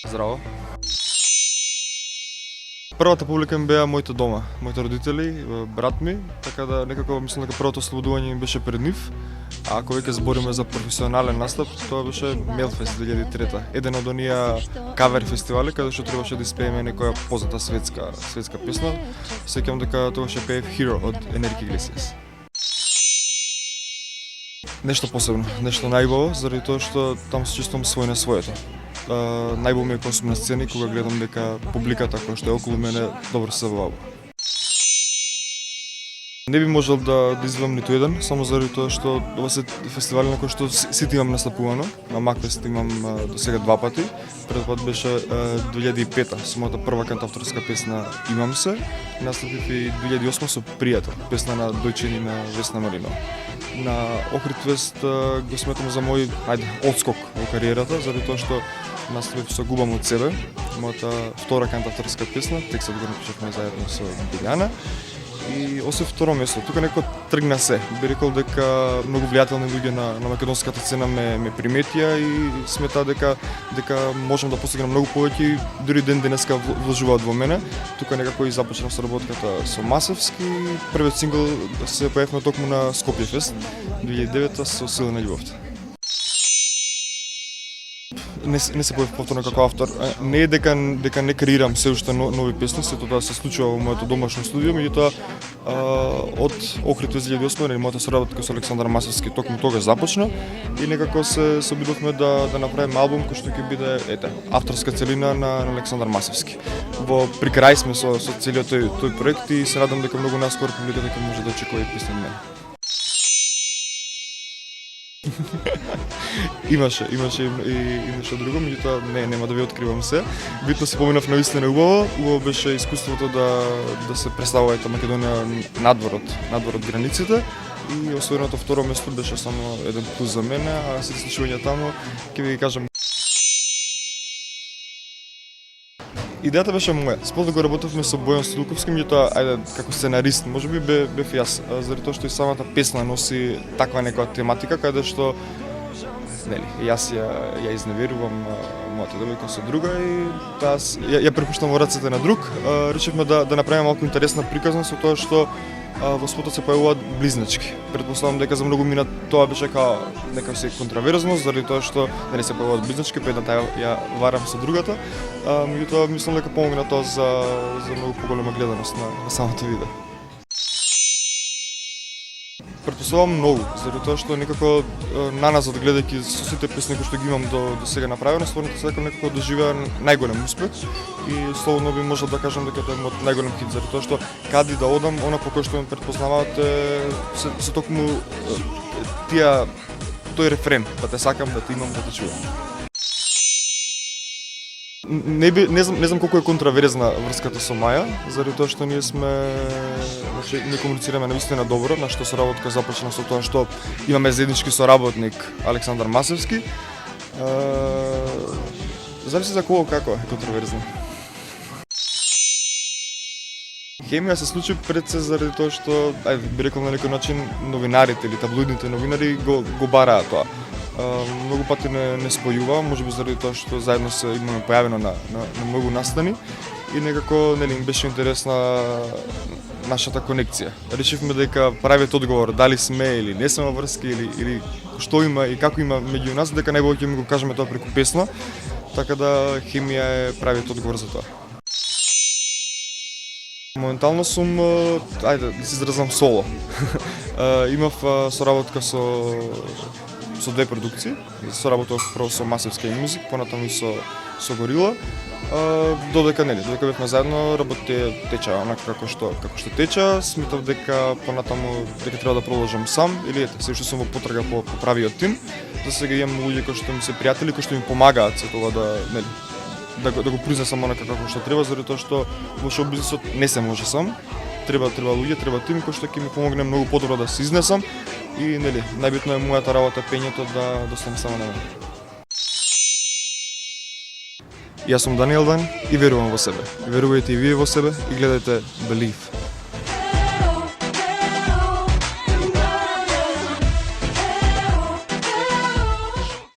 Здраво. Првата публика ми беа моите дома, моите родители, брат ми, така да некако мислам дека првото ослободување ми беше пред нив. А ако веќе збориме за професионален настап, тоа беше Мелфест 2003. Еден од оние кавер фестивали каде што требаше да испееме некоја позната светска песна. Сеќавам дека тогаш ја пеев Hero од Enrique Iglesias. Нешто посебно, нешто најубаво, заради тоа што таму се чувствувам свој на своето. Најубаво ми е кога сум на сцена и кога гледам дека публиката која што е околу мене добро се забавува. Не би можел да извадам ниту еден, само заради тоа што ова се фестивали на кои што сите имам настапувано. На Макфест имам до сега 2 пати. Првиот пат беше 2005 со мојата прва кантавторска песна Имам се. Настапив и 2008 со Пријател, песна на Дојчин и на Весна Маринова. На Охридфест го сметам за мој одскок во кариерата, заради тоа што настапив со Губам од себе, мојата втора кантавторска песна, текстот го напишавме заедно со Билјана. И освен второ место, тука некој тргна се. Би рекол дека многу влијателни луѓе на македонската сцена ме приметија и смета дека можам да постигнам многу повеќе, дури ден денеска вложуваат во мене. Тука некако и започнав соработката со Масевски. Првиот сингл се појавивме токму на Скопје Фест 2009 со Сила на љубовта. Не се појав повторно како автор. Не е дека не креирам се уште нови песни, сето тоа се случува во моето домашно студио, меѓутоа од Охрид 2008 мојата соработка со Александар Масевски токму тогаш започна и некако се обидовме да направиме албум кој што ќе биде авторска целина на Александар Масевски. При крај сме со целиот тој проект и се надам дека многу наскоро публиката ќе може да очекува и песни од мене. Имаше и нешто друго, меѓутоа нема да ви откривам се. Битно се поминав навистина убаво. Убаво беше искуството да се представува Македонија надвор од границите. И освоеното второ место беше само еден плюс за мене, а сите случувања таму ќе ви ги кажам. Идејата беше моја. Сполно го работевме со Бојан Стилковски, меѓутоа како сценарист, можеби бев јас, заради тоа што и самата песна носи таква некоја тематика каде што јас ја изневерувам мојата девојка со друга и ја препуштам во рацете на друг. Решивме да направиме малку интересна приказна со тоа што во спотот се појавуваат близначки. Претпоставам дека за многу мина тоа беше као нека се контраверзно, заради тоа што не се појавуваат близначки, па едната ја варам со другата. Меѓутоа мислам дека помогна тоа за многу поголема гледаност на самото видео. Претпоставам многу, заради тоа што некако наназад гледајќи со сите песни кои што ги имам до сега направено, стварно сакам некако да живеа најголем успех и слободно би можел да кажам дека тоа е мојот најголем хит, заради тоа што каде да одам, она по кој што ме претпознаваат се токму тој рефрен, да те сакам, да те имам, да те чувам. Не знам колку е контраверзна врската со Маја, заради тоа што ние комуницираме навистина добро, нашата соработка започна со тоа што имаме заеднички соработник Александар Масевски. Зависи за кого како е контраверзна. Хемија се случи пред се заради тоа што, би рекол на некој начин, новинарите или таблоидните новинари го бараат тоа. Многу пати не спојува, можеби заради тоа што заедно се имаме појавено на многу настани и некако им беше интересна нашата конекција. Решивме дека правиот одговор дали сме или не сме во врски или што има и како има меѓу нас, дека најбоље ќе ми го кажеме тоа преку песна, така да хемија е правиот одговор за тоа. Моментално сум, да се изразам соло. Имав соработка со две продукции. Соработував прво со Масевски Music, понатаму и со Горила. Додека бевме заедно, работите теча онака како што теча. Сметав дека понатаму дека треба да продолжам сам или се уште сум во потрага по правиот тим. За сега имам луѓе кои што ми се пријатели, кои што ми помагаат за тоа да го произнесам онака како што треба, заради тоа што во шоу бизнисот не се може сам. Треба луѓе, треба тим кој што ќе ми помогне многу подобро да се изнесам и најбитно е мојата работа пењето да остане само на мене. Јас сум Даниел Дан и верувам во себе. Верувајте и вие во себе и гледајте Believe.